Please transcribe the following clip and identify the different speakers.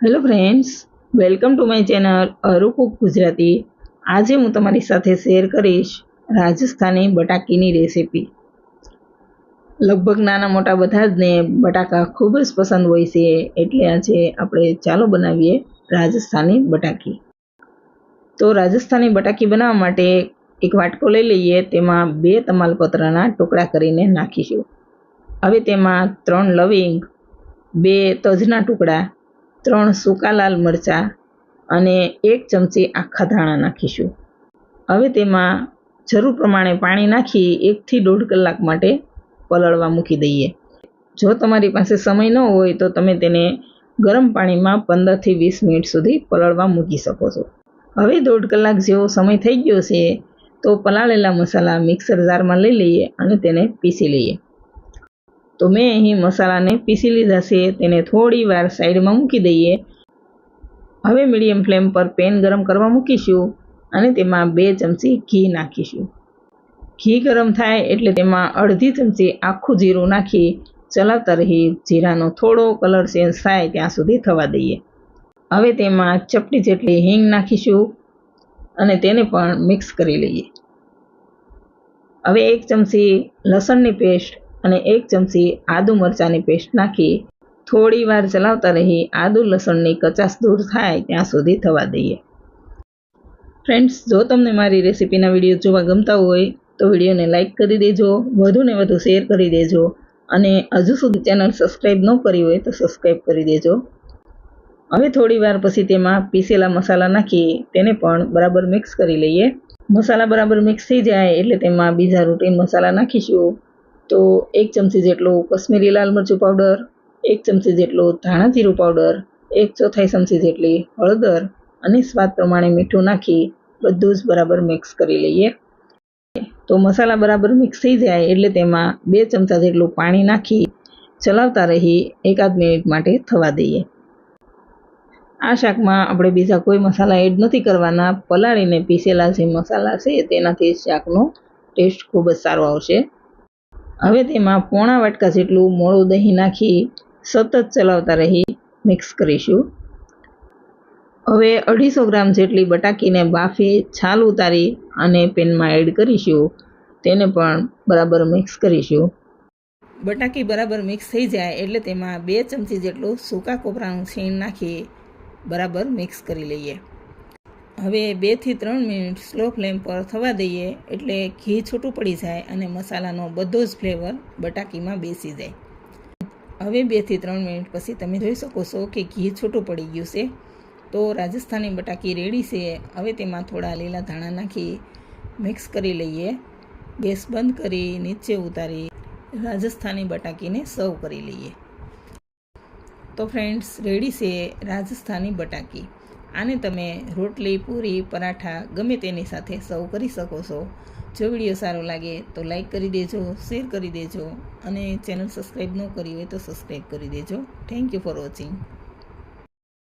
Speaker 1: Hello friends, welcome to my channel Aru cook Gujarati. આજે હું તમારી સાથે શેર કરીશ રાજસ્થાની બટાકીની રેસીપી. લગભગ નાના મોટા બધા જ ને બટાકા ખૂબ જ પસંદ હોય છે, એટલે આજે આપણે ચાલો બનાવીએ રાજસ્થાની બટાકી. તો રાજસ્થાની બટાકી બનાવવા માટે એક વાટકો લઈ લઈએ. તેમાં 2 તમાલપત્રના ટુકડા કરીને નાખીશું. હવે તેમાં 3 લવિંગ, 2 તજના ટુકડા, 3 સૂકા લાલ મરચાં અને 1 ચમચી આખા ધાણા નાખીશું. હવે તેમાં જરૂર પ્રમાણે પાણી નાખી 1 થી 1.5 કલાક માટે પલળવા મૂકી દઈએ. જો તમારી પાસે સમય ન હોય તો તમે તેને ગરમ પાણીમાં 15 થી 20 મિનિટ સુધી પલળવા મૂકી શકો છો. હવે 1.5 કલાક જેવો સમય થઈ ગયો છે, તો પલાળેલા મસાલા મિક્સર જારમાં લઈ લઈએ અને તેને પીસી લઈએ. તો મેં અહીં મસાલાને પીસી લીધા છે. તેને થોડી વાર સાઈડમાં મૂકી દઈએ. હવે મીડિયમ ફ્લેમ પર પેન ગરમ કરવા મૂકીશું અને તેમાં 2 ચમચી ઘી નાખીશું. ઘી ગરમ થાય એટલે તેમાં અડધી ચમચી આખું જીરું નાખી ચલાવતા રહી જીરાનો થોડો કલર ચેન્જ થાય ત્યાં સુધી થવા દઈએ. હવે તેમાં ચપટી જેટલી હિંગ નાખીશું અને તેને પણ મિક્સ કરી લઈએ. હવે 1 ચમચી લસણની પેસ્ટ અને 1 ચમચી આદુ મરચાંની પેસ્ટ નાખી થોડી વાર ચલાવતા રહી આદુ લસણની કચાશ દૂર થાય ત્યાં સુધી થવા દઈએ. ફ્રેન્ડ્સ, જો તમને મારી રેસીપીના વિડીયો જોવા ગમતા હોય તો વિડીયોને લાઇક કરી દેજો, વધુને વધુ શેર કરી દેજો અને હજુ સુધી ચેનલ સબસ્ક્રાઈબ ન કરી હોય તો સબસ્ક્રાઈબ કરી દેજો. હવે થોડી વાર પછી તેમાં પીસેલા મસાલા નાખી તેને પણ બરાબર મિક્સ કરી લઈએ. મસાલા બરાબર મિક્સ થઈ જાય એટલે તેમાં બીજા રૂટીન મસાલા નાખીશું. તો 1 ચમચી જેટલું કશ્મીરી લાલ મરચું પાવડર, 1 ચમચી જેટલું ધાણા જીરું પાવડર, 1/4 ચમચી જેટલી હળદર અને સ્વાદ પ્રમાણે મીઠું નાખી બધું જ બરાબર મિક્સ કરી લઈએ. તો મસાલા બરાબર મિક્સ થઈ જાય એટલે તેમાં 2 ચમચા જેટલું પાણી નાખી ચલાવતા રહી 1 મિનિટ માટે થવા દઈએ. આ શાકમાં આપણે બીજા કોઈ મસાલા એડ નથી કરવાના. પલાળીને પીસેલા જે મસાલા છે તેનાથી શાકનો ટેસ્ટ ખૂબ જ સારો આવશે. હવે તેમાં પોણા વાટકા જેટલું મોળું દહીં નાખી સતત ચલાવતા રહી મિક્સ કરીશું. હવે 250 ગ્રામ જેટલી બટાકીને બાફી છાલ ઉતારી અને પેનમાં એડ કરીશું. તેને પણ બરાબર મિક્સ કરીશું. બટાકી બરાબર મિક્સ થઈ જાય એટલે તેમાં 2 ચમચી જેટલું સૂકા કોપરાનું છીણ નાખી બરાબર મિક્સ કરી લઈએ. હવે 2 થી 3 મિનિટ સ્લો ફ્લેમ પર થવા દઈએ એટલે ઘી છૂટું પડી જાય અને મસાલાનો બધો જ ફ્લેવર બટાકીમાં બેસી જાય. હવે 2 થી 3 મિનિટ પછી તમે જોઈ શકો છો કે ઘી છૂટું પડી ગયું છે. તો રાજસ્થાની બટાકી રેડી છે. હવે તેમાં થોડા લીલા ધાણા નાખી મિક્સ કરી લઈએ. ગેસ બંધ કરી નીચે ઉતારી રાજસ્થાની બટાકીને સર્વ કરી લઈએ. તો ફ્રેન્ડ્સ, રેડી છે રાજસ્થાની બટાકી. આને તમે રોટલી, પૂરી, પરાઠા ગમે તેની સાથે સર્વ કરી શકો છો. જો વિડીયો સારો લાગે તો લાઈક કરી દેજો, શેર કરી દેજો અને ચેનલ સબસ્ક્રાઈબ ન કરી હોય તો સબસ્ક્રાઈબ કરી દેજો. Thank you for watching.